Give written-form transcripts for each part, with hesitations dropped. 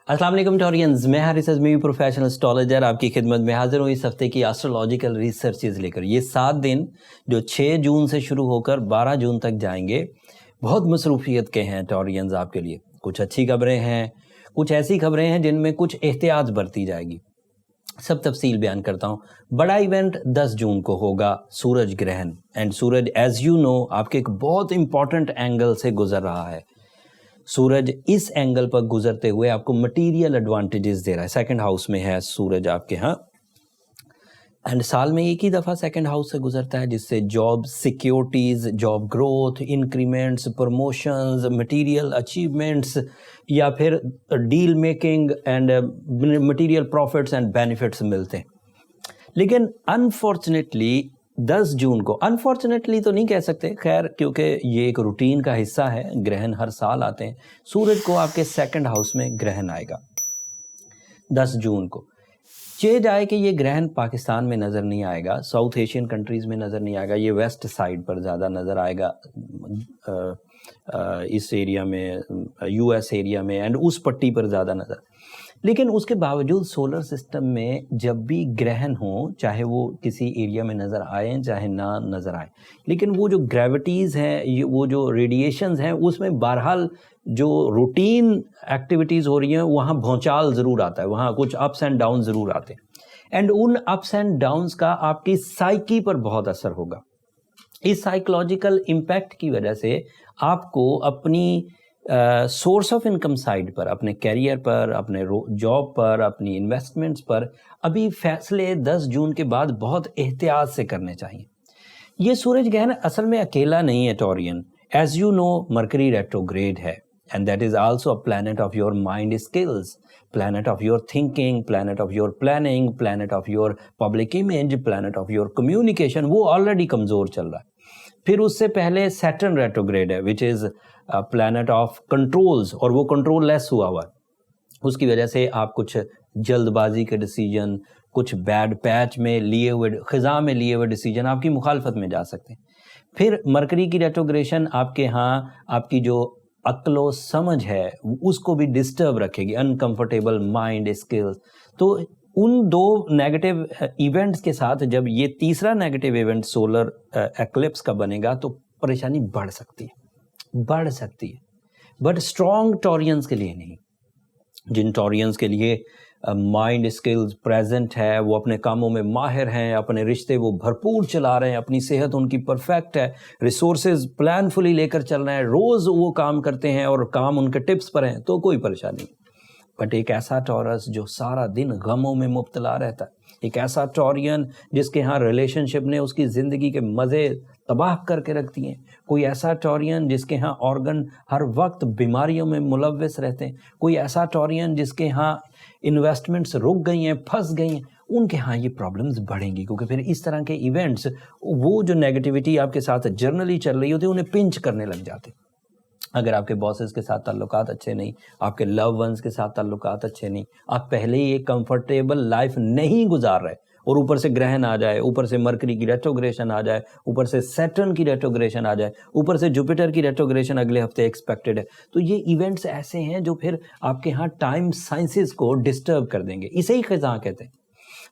अस्सलाम वालेकुम टॉरियंस, मैं हारिस अज़मी प्रोफेशनल एस्ट्रोलॉजर आपकी खिदमत में हाजिर हूँ इस हफ्ते की एस्ट्रोलॉजिकल रिसर्चेज लेकर। ये 7 दिन जो 6 जून से शुरू होकर 12 जून तक जाएंगे, बहुत मसरूफियत के हैं टॉरियंस आपके लिए। कुछ अच्छी खबरें हैं, कुछ ऐसी खबरें हैं जिनमें कुछ एहतियात बरती जाएगी। सब तफसील बयान करता हूँ। बड़ा इवेंट 10 जून को होगा, सूरज ग्रहण। एंड सूरज एज यू नो आपके एक बहुत इंपॉर्टेंट एंगल से गुजर रहा है। सूरज इस एंगल पर गुजरते हुए आपको मटेरियल एडवांटेजेस दे रहा है। सेकंड हाउस में है सूरज आपके यहाँ, एंड साल में एक ही दफ़ा सेकंड हाउस से गुजरता है, जिससे job securities, job growth, increments, promotions, material achievements या फिर deal making and material profits and benefits मिलते हैं। लेकिन अनफॉर्चुनेटली 10 जून को, अनफॉर्चुनेटली तो नहीं कह सकते खैर, क्योंकि ये एक रूटीन का हिस्सा है, ग्रहण हर साल आते हैं। सूरज को आपके सेकंड हाउस में ग्रहण आएगा 10 जून को। चेंज आए कि ये ग्रहण पाकिस्तान में नज़र नहीं आएगा, साउथ एशियन कंट्रीज़ में नज़र नहीं आएगा, ये वेस्ट साइड पर ज़्यादा नज़र आएगा, इस एरिया में, यूएस एरिया में एंड उस पट्टी पर ज़्यादा नज़र। लेकिन उसके बावजूद सोलर सिस्टम में जब भी ग्रहण हो, चाहे वो किसी एरिया में नज़र आए चाहे ना नज़र आए, लेकिन वो जो ग्रेविटीज़ हैं, वो जो रेडिएशंस हैं, उसमें बहरहाल जो रूटीन एक्टिविटीज़ हो रही हैं वहाँ भौचाल ज़रूर आता है, वहाँ कुछ अप्स एंड डाउन ज़रूर आते हैं। एंड उन अप्स एंड डाउन्स का आपकी साइकी पर बहुत असर होगा। इस साइकोलॉजिकल इम्पैक्ट की वजह से आपको अपनी सोर्स ऑफ इनकम साइड पर, अपने कैरियर पर, अपने जॉब पर, अपनी इन्वेस्टमेंट्स पर अभी फैसले 10 जून के बाद बहुत एहतियात से करने चाहिए। ये सूरज ग्रहण असल में अकेला नहीं है Taurean. As you know Mercury retrograde है, and that is also a planet of your mind skills, planet of your thinking, planet of your planning, planet of your public image, planet of your communication. वो already कमज़ोर चल रहा है। फिर उससे पहले Saturn retrograde है, which is planet of controls, और वो कंट्रोल लेस हुआ है। उसकी वजह से आप कुछ जल्दबाजी के डिसीजन, कुछ बैड पैच में लिए हुए, ख़िज़ा में लिए हुए डिसीजन आपकी मुखालफत में जा सकते हैं। फिर मरकरी की रेट्रोग्रेशन आपके यहाँ आपकी जो अक्लो समझ है उसको भी डिस्टर्ब रखेगी, अनकंफर्टेबल माइंड स्किल्स। तो उन दो नेगेटिव इवेंट्स के साथ जब ये तीसरा नेगेटिव इवेंट सोलर एक्लिप्स का बनेगा तो परेशानी बढ़ सकती है, बट स्ट्रॉन्ग टॉरियंस के लिए नहीं। जिन टॉरियंस के लिए माइंड स्किल्स प्रेजेंट है, वो अपने कामों में माहिर हैं, अपने रिश्ते वो भरपूर चला रहे हैं, अपनी सेहत उनकी परफेक्ट है, रिसोर्सेज प्लानफुली लेकर चल रहे हैं, रोज़ वो काम करते हैं और काम उनके टिप्स पर हैं, तो कोई परेशानी नहीं। बट एक ऐसा टॉरस जो सारा दिन गमों में मुब्तला रहता है, एक ऐसा टॉरियन जिसके यहाँ रिलेशनशिप ने उसकी ज़िंदगी के मज़े तबाह करके रख दिए, कोई ऐसा टॉरियन जिसके यहाँ ऑर्गन हर वक्त बीमारियों में मुलव्वस रहते हैं, कोई ऐसा टॉरियन जिसके यहाँ इन्वेस्टमेंट्स रुक गई हैं, फंस गई हैं, उनके यहाँ ये प्रॉब्लम्स बढ़ेंगी। क्योंकि फिर इस तरह के इवेंट्स, वो जो नेगेटिविटी आपके साथ जर्नली चल रही होती है, उन्हें पिंच करने लग जाते। अगर आपके बॉसेस के साथ ताल्लुकात अच्छे नहीं, आपके लव वंस के साथ ताल्लुकात अच्छे नहीं, आप पहले ही एक कंफर्टेबल लाइफ नहीं गुजार रहे और ऊपर से ग्रहण आ जाए, ऊपर से मरकरी की रेट्रोग्रेशन आ जाए, ऊपर से सैटर्न की रेट्रोग्रेशन आ जाए, ऊपर से जुपिटर की रेट्रोग्रेशन अगले हफ्ते एक्सपेक्टेड है, तो ये इवेंट्स ऐसे हैं जो फिर आपके यहाँ टाइम साइंसेस को डिस्टर्ब कर देंगे। इसे ही ख़िज़ा कहते हैं।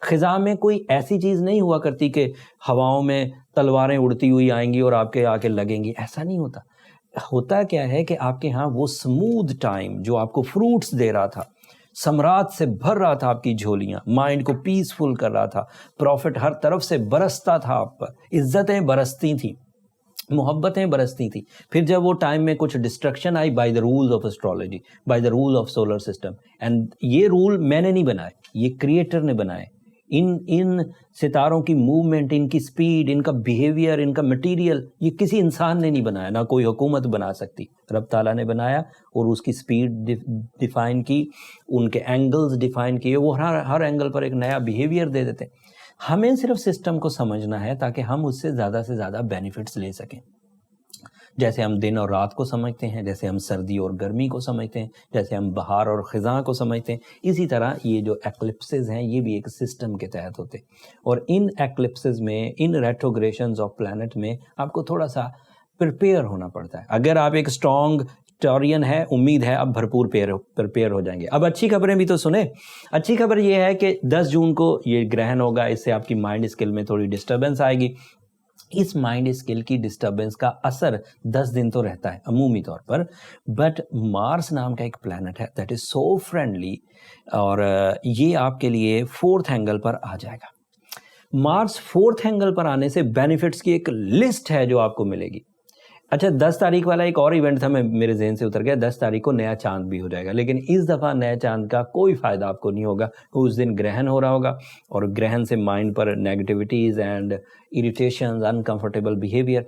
ख़िज़ा में कोई ऐसी चीज़ नहीं हुआ करती कि हवाओं में तलवारें उड़ती हुई आएंगी और आपके आके लगेंगी, ऐसा नहीं होता। होता क्या है कि आपके यहाँ वो स्मूथ टाइम जो आपको फ्रूट्स दे रहा था, सम्राट से भर रहा था आपकी झोलियाँ, माइंड को पीसफुल कर रहा था, प्रॉफिट हर तरफ से बरसता था आप पर, इज्जतें बरसती थी, मोहब्बतें बरसती थी। फिर जब वो टाइम में कुछ destruction I, by the rules of astrology, by the rule of solar system, and ये रूल मैंने नहीं बनाए, ये क्रिएटर ने बनाए। इन सितारों की मूवमेंट, इनकी स्पीड, इनका बिहेवियर, इनका मटेरियल, ये किसी इंसान ने नहीं बनाया, ना कोई हुकूमत बना सकती। रब ताला ने बनाया और उसकी स्पीड डिफ़ाइन की, उनके एंगल्स डिफ़ाइन किए, वो हर एंगल पर एक नया बिहेवियर दे देते हैं। हमें सिर्फ सिस्टम को समझना है ताकि हम उससे ज़्यादा से ज़्यादा बेनिफिट्स ले सकें। जैसे हम दिन और रात को समझते हैं, जैसे हम सर्दी और गर्मी को समझते हैं, जैसे हम बहार और ख़िज़ां को समझते हैं, इसी तरह ये जो एक्लिप्सेस हैं ये भी एक सिस्टम के तहत होते हैं। और इन एक्लिप्सेस में, इन रेट्रोग्रेशंस ऑफ प्लैनेट में आपको थोड़ा सा प्रिपेयर होना पड़ता है। अगर आप एक स्ट्रॉन्ग टॉरियन है, उम्मीद है अब भरपूर प्रिपेयर हो जाएंगे। अब अच्छी खबरें भी तो सुने। अच्छी खबर ये है कि 10 जून को ये ग्रहण होगा, इससे आपकी माइंड स्किल में थोड़ी डिस्टर्बेंस आएगी। इस माइंड स्किल की डिस्टर्बेंस का असर 10 दिन तो रहता है अमूमी तौर पर, बट मार्स नाम का एक प्लैनेट है दैट इज सो फ्रेंडली, और ये आपके लिए 4th एंगल पर आ जाएगा। मार्स 4th एंगल पर आने से बेनिफिट्स की एक लिस्ट है जो आपको मिलेगी। अच्छा, 10 तारीख वाला एक और इवेंट था, मेरे ज़हन से उतर गया, 10 तारीख को नया चांद भी हो जाएगा, लेकिन इस दफ़ा नया चांद का कोई फ़ायदा आपको नहीं होगा। उस दिन ग्रहण हो रहा होगा और ग्रहण से माइंड पर negativities and irritations, uncomfortable behaviour,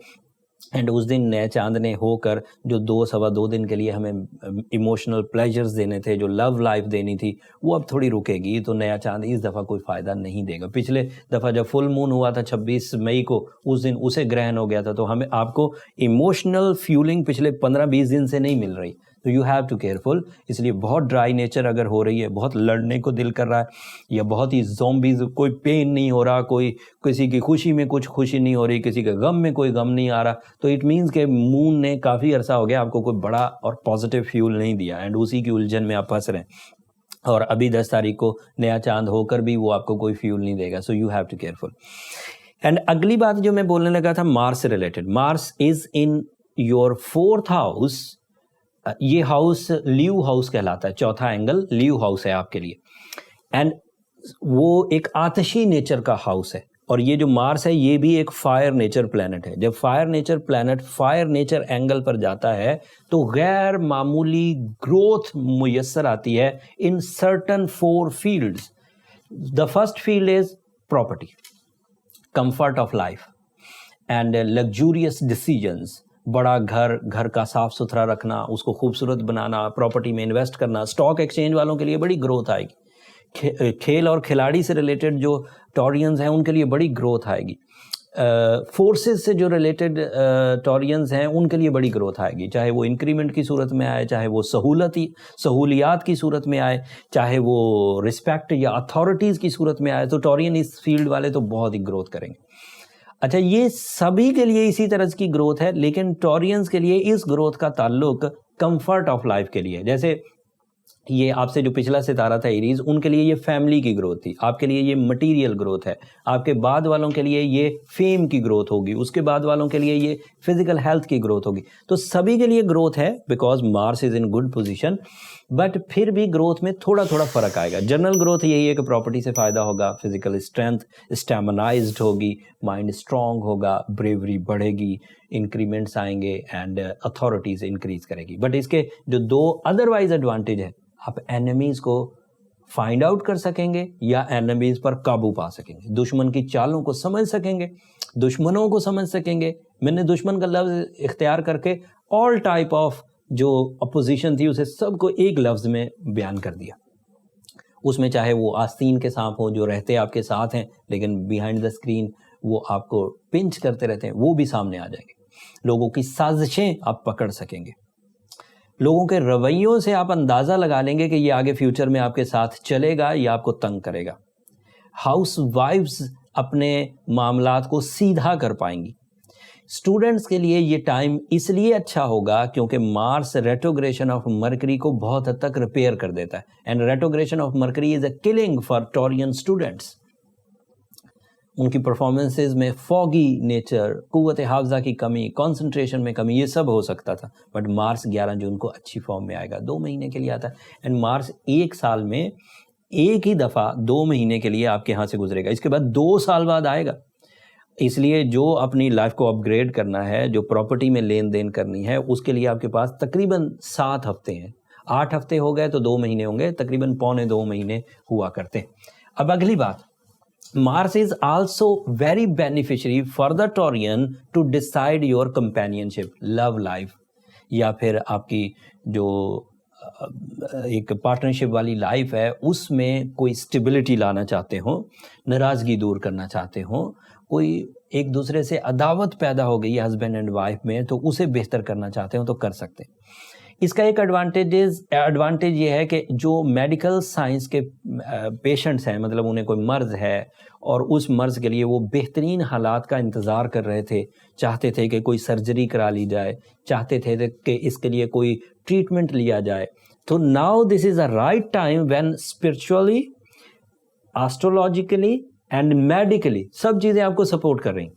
and उस दिन नए चांद ने होकर जो 2-2.25 दिन के लिए हमें इमोशनल प्लेजर्स देने थे, जो लव लाइफ देनी थी, वो अब थोड़ी रुकेगी। तो नया चांद इस दफ़ा कोई फ़ायदा नहीं देगा। पिछले दफ़ा जब फुल मून हुआ था 26 मई को, उस दिन उसे ग्रहण हो गया था, तो हमें आपको इमोशनल फ्यूलिंग पिछले 15-20 दिन से नहीं मिल रही। तो यू हैव टू केयरफुल। इसलिए बहुत ड्राई नेचर अगर हो रही है, बहुत लड़ने को दिल कर रहा है, या बहुत ही ज़ॉम्बीज़, कोई पेन नहीं हो रहा, कोई किसी की खुशी में कुछ खुशी नहीं हो रही, किसी के गम में कोई गम नहीं आ रहा, तो इट मीन्स के मून ने काफ़ी अरसा हो गया आपको कोई बड़ा और पॉजिटिव फ्यूल नहीं दिया, एंड उसी की उलझन में आप फंस रहे हैं। और अभी 10 तारीख को नया चांद होकर भी वो आपको कोई फ्यूल नहीं देगा। So you have to careful. And अगली बात जो मैं बोलने लगा था मार्स से related, Mars is in your 4th house. ये हाउस लीव हाउस कहलाता है, 4था एंगल लीव हाउस है आपके लिए, एंड वो एक आतिशी नेचर का हाउस है। और ये जो मार्स है ये भी एक फायर नेचर प्लैनेट है। जब fire nature planet fire nature angle पर जाता है तो गैर मामूली ग्रोथ मुयस्सर आती है in certain 4 fields. The first field is property, comfort of life and luxurious decisions. बड़ा घर का साफ सुथरा रखना, उसको खूबसूरत बनाना, प्रॉपर्टी में इन्वेस्ट करना। स्टॉक एक्सचेंज वालों के लिए बड़ी ग्रोथ आएगी। खेल और खिलाड़ी से रिलेटेड जो टॉरियंस हैं उनके लिए बड़ी ग्रोथ आएगी। फोर्सेस से जो रिलेटेड टॉरियंस हैं उनके लिए बड़ी ग्रोथ आएगी, चाहे वो इंक्रीमेंट की सूरत में आए, चाहे वो सहूलियात की सूरत में आए, चाहे वो रिस्पेक्ट या अथॉरिटीज़ की सूरत में आए। तो टॉरियन इस फील्ड वाले तो बहुत ही ग्रोथ करेंगे। अच्छा, ये सभी के लिए इसी तरह की ग्रोथ है, लेकिन टॉरियंस के लिए इस ग्रोथ का ताल्लुक कंफर्ट ऑफ लाइफ के लिए। जैसे ये आपसे जो पिछला सितारा था एरीज, उनके लिए ये फैमिली की ग्रोथ थी, आपके लिए ये मटेरियल ग्रोथ है, आपके बाद वालों के लिए ये फेम की ग्रोथ होगी, उसके बाद वालों के लिए ये फिजिकल हेल्थ की ग्रोथ होगी। तो सभी के लिए ग्रोथ है because Mars is in good position, but फिर भी ग्रोथ में थोड़ा थोड़ा फर्क आएगा। जनरल ग्रोथ यही है कि प्रॉपर्टी से फायदा होगा, फिजिकल स्ट्रेंथ स्टैमिनाइज्ड होगी, माइंड स्ट्रांग होगा, ब्रेवरी बढ़ेगी, इंक्रीमेंट्स आएंगे एंड अथॉरिटीज इंक्रीज करेगी। बट इसके जो 2 अदरवाइज एडवांटेज है, आप एनिमीज को फाइंड आउट कर सकेंगे या एनिमीज पर काबू पा सकेंगे, दुश्मन की चालों को समझ सकेंगे, दुश्मनों को समझ सकेंगे। मैंने दुश्मन का लफ्ज इख्तियार करके ऑल टाइप ऑफ जो अपोजिशन थी उसे सबको एक लफ्ज में बयान कर दिया। उसमें चाहे वो आस्तीन के सांप हो जो रहते आपके साथ हैं लेकिन बिहाइंड द स्क्रीन वो आपको पिंच करते रहते हैं, वो भी सामने आ जाएंगे। लोगों की साजिशें आप पकड़ सकेंगे, लोगों के रवैयों से आप अंदाज़ा लगा लेंगे कि ये आगे फ्यूचर में आपके साथ चलेगा या आपको तंग करेगा। हाउस वाइफ्स अपने मामलात को सीधा कर पाएंगी। स्टूडेंट्स के लिए ये टाइम इसलिए अच्छा होगा क्योंकि मार्स रेट्रोग्रेशन ऑफ मरकरी को बहुत हद तक रिपेयर कर देता है, and retrogression of mercury is a killing for Taurean students. उनकी परफॉर्मेंसेज में फॉगी नेचर, कुव्वत हाफजा की कमी, कंसंट्रेशन में कमी, ये सब हो सकता था। बट मार्स 11 जून को अच्छी फॉर्म में आएगा, 2 महीने के लिए आता है, एंड मार्स एक साल में एक ही दफ़ा 2 महीने के लिए आपके यहाँ से गुजरेगा, इसके बाद 2 साल बाद आएगा। इसलिए जो अपनी लाइफ को अपग्रेड करना है, जो प्रॉपर्टी में लेन देन करनी है, उसके लिए आपके पास तकरीबन 7 हफ्ते हैं। 8 हफ्ते हो गए तो 2 महीने होंगे, तकरीबन 1.25 महीने हुआ करते हैं। अब अगली बात, Mars is also very beneficiary for the Taurian to decide your companionship, love life, या फिर आपकी जो एक पार्टनरशिप वाली लाइफ है उसमें कोई स्टेबिलिटी लाना चाहते हो, नाराज़गी दूर करना चाहते हो, कोई एक दूसरे से अदावत पैदा हो गई है हस्बैंड एंड वाइफ में, तो उसे बेहतर करना चाहते हो तो कर सकते हैं। इसका एक एडवांटेज ये है कि जो मेडिकल साइंस के पेशेंट्स हैं, मतलब उन्हें कोई मर्ज़ है और उस मर्ज़ के लिए वो बेहतरीन हालात का इंतज़ार कर रहे थे, चाहते थे कि कोई सर्जरी करा ली जाए, चाहते थे कि इसके लिए कोई ट्रीटमेंट लिया जाए, तो now this is a right time when spiritually, astrologically and medically सब चीज़ें आपको सपोर्ट कर रही,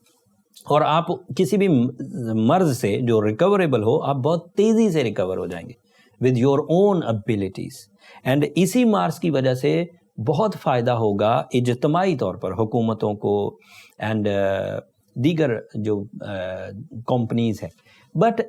और आप किसी भी मर्ज से जो रिकवरेबल हो, आप बहुत तेज़ी से रिकवर हो जाएंगे with your own abilities. And इसी मार्स की वजह से बहुत फ़ायदा होगा इज्तमाही तौर पर हुकूमतों को एंड दीगर जो कंपनीज़ हैं। बट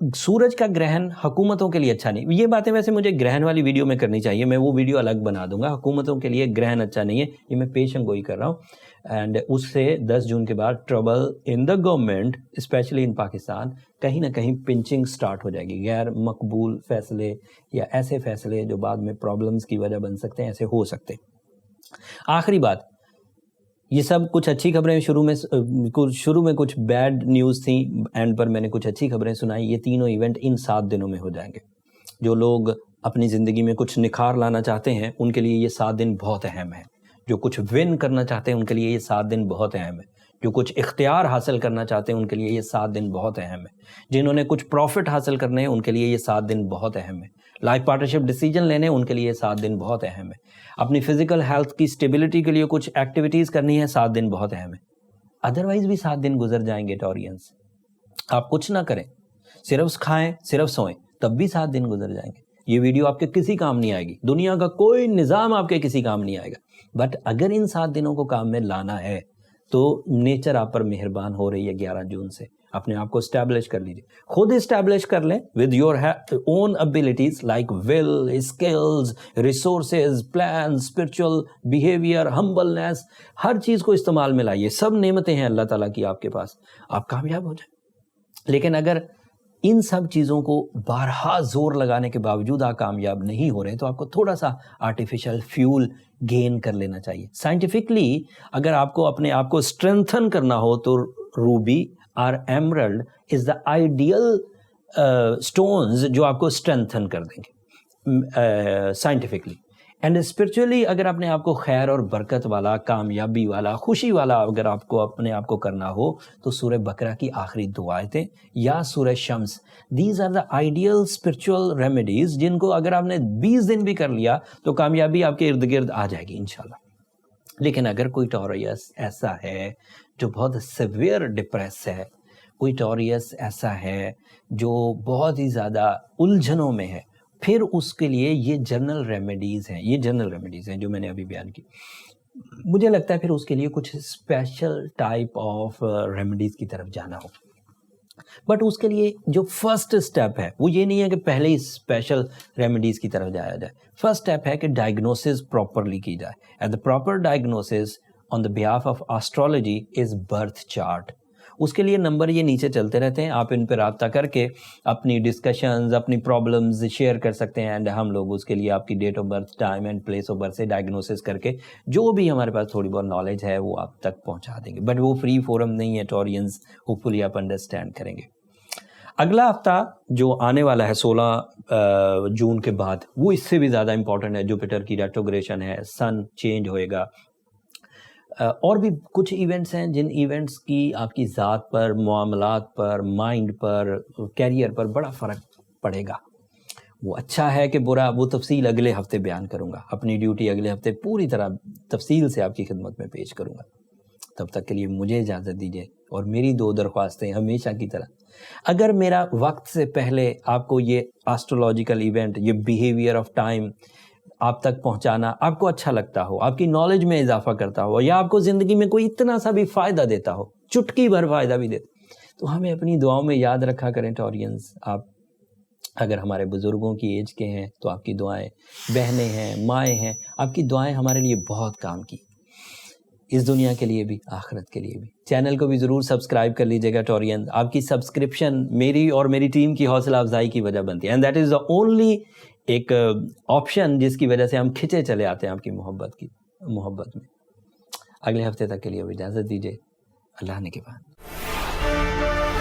सूरज का ग्रहण हुकूमतों के लिए अच्छा नहीं। ये बातें वैसे मुझे ग्रहण वाली वीडियो में करनी चाहिए, मैं वो वीडियो अलग बना दूंगा। हुकूमतों के लिए ग्रहण अच्छा नहीं है, ये मैं पेशन गोई कर रहा हूँ। एंड उससे 10 जून के बाद trouble in the government, specially in Pakistan, कहीं ना कहीं पिंचिंग स्टार्ट हो जाएगी। गैर मकबूल फैसले या ऐसे फैसले जो बाद में प्रॉब्लम्स की वजह बन सकते हैं, ऐसे हो सकते हैं। आखिरी बात, ये सब कुछ अच्छी खबरें, शुरू में कुछ बैड न्यूज़ थी, एंड पर मैंने कुछ अच्छी खबरें सुनाई। ये तीनों इवेंट इन 7 दिनों में हो जाएंगे। जो लोग अपनी ज़िंदगी में कुछ निखार लाना चाहते हैं उनके लिए ये 7 दिन बहुत अहम है। जो कुछ विन करना चाहते हैं उनके लिए ये 7 दिन बहुत अहम है। जो कुछ इख्तियार हासिल करना चाहते हैं उनके लिए ये 7 दिन बहुत अहम है। जिन्होंने कुछ प्रॉफिट हासिल करने हैं उनके लिए ये 7 दिन बहुत अहम है। लाइफ पार्टनरशिप डिसीजन लेने उनके लिए 7 दिन बहुत अहम है। अपनी फिजिकल हेल्थ की स्टेबिलिटी के लिए कुछ एक्टिविटीज़ करनी है, 7 दिन बहुत अहम है। अदरवाइज भी 7 दिन गुजर जाएंगे टॉरियंस। आप कुछ ना करें, सिर्फ खाएं, सिर्फ सोएं, तब भी 7 दिन गुजर जाएंगे। ये वीडियो आपके किसी काम नहीं आएगी, दुनिया का कोई निज़ाम आपके किसी काम नहीं आएगा। बट अगर इन 7 दिनों को काम में लाना है तो नेचर आप पर मेहरबान हो रही है। 11 जून से अपने आप को स्टैब्लिश कर लीजिए, खुद इस्टेब्लिश कर लें with your own abilities like will, skills, resources, plan, spiritual behaviour, humbleness, हर चीज़ को इस्तेमाल में लाइए। सब नेमतें हैं अल्लाह ताला की आपके पास, आप कामयाब हो जाए। लेकिन अगर इन सब चीज़ों को बारहा जोर लगाने के बावजूद आप कामयाब नहीं हो रहे तो आपको थोड़ा सा आर्टिफिशियल फ्यूल गेन कर लेना चाहिए। साइंटिफिकली अगर आपको अपने आप को स्ट्रेंथन करना हो तो रूबी और emerald is the ideal stones जो आपको स्ट्रेंथन कर देंगे साइंटिफिकली। एंड स्पिरिचुअली अगर अपने आप को खैर और बरकत वाला, कामयाबी वाला, खुशी वाला अगर आपको अपने आप को करना हो तो सूरह बकरा की आखिरी 2 आयतें या सूरह शम्स, these are the ideal spiritual remedies जिनको अगर आपने 20 दिन भी कर लिया तो कामयाबी आपके इर्द गिर्द आ जाएगी इंशाल्लाह। लेकिन अगर कोई टॉरियस ऐसा है जो बहुत सिवियर डिप्रेस है, कोई टॉरियस ऐसा है जो बहुत ही ज़्यादा उलझनों में है, फिर उसके लिए ये जनरल रेमेडीज़ हैं जो मैंने अभी बयान की। मुझे लगता है फिर उसके लिए कुछ स्पेशल टाइप ऑफ रेमेडीज़ की तरफ जाना हो। बट उसके लिए जो फर्स्ट स्टेप है वो ये नहीं है कि पहले ही स्पेशल रेमेडीज़ की तरफ जाया जाए। फर्स्ट स्टेप है कि डायग्नोसिस प्रॉपरली की जाए। And the proper diagnosis on the behalf of astrology is birth chart. उसके लिए नंबर ये नीचे चलते रहते हैं, आप इन पर रब्ता करके अपनी डिस्कशंस, अपनी प्रॉब्लम्स शेयर कर सकते हैं। एंड हम लोग उसके लिए आपकी date of birth, time and place of birth से डायग्नोसिस करके जो भी हमारे पास थोड़ी बहुत नॉलेज है वो आप तक पहुंचा देंगे। बट वो फ्री फोरम नहीं है टॉरियंस, होपफुली आप अंडरस्टैंड करेंगे। अगला हफ्ता जो आने वाला है 16 जून के बाद, वो इससे भी ज़्यादा इंपॉर्टेंट है। जुपिटर की रेट्रोग्रेशन है, सन चेंज होएगा, और भी कुछ इवेंट्स हैं जिन इवेंट्स की आपकी ज़ात पर, मामलात पर, माइंड पर, कैरियर पर बड़ा फ़र्क पड़ेगा। वो अच्छा है कि बुरा, वो तफसील अगले हफ्ते बयान करूँगा। अपनी ड्यूटी अगले हफ्ते पूरी तरह तफसील से आपकी खिदमत में पेश करूँगा। तब तक के लिए मुझे इजाज़त दीजिए और मेरी 2 दरख्वास्तें हमेशा की तरह, अगर मेरा वक्त से पहले आपको ये एस्ट्रोलॉजिकल इवेंट, ये बिहेवियर ऑफ टाइम आप तक पहुंचाना आपको अच्छा लगता हो, आपकी नॉलेज में इजाफा करता हो, या आपको ज़िंदगी में कोई इतना सा भी फ़ायदा देता हो, चुटकी भर फ़ायदा भी देता, तो हमें अपनी दुआओं में याद रखा करें टॉरियंस। आप अगर हमारे बुज़ुर्गों की एज के हैं तो आपकी दुआएं, बहनें हैं, माएँ हैं, आपकी दुआएं हमारे लिए बहुत काम की, इस दुनिया के लिए भी, आखिरत के लिए भी। चैनल को भी ज़रूर सब्सक्राइब कर लीजिएगा टॉरियंस। आपकी सब्सक्रिप्शन मेरी और मेरी टीम की हौसला अफजाई की वजह बनती है। And that is the only एक ऑप्शन जिसकी वजह से हम खिंचे चले आते हैं आपकी मोहब्बत में। अगले हफ्ते तक के लिए इजाज़त दीजिए। अल्लाह ने के बाद।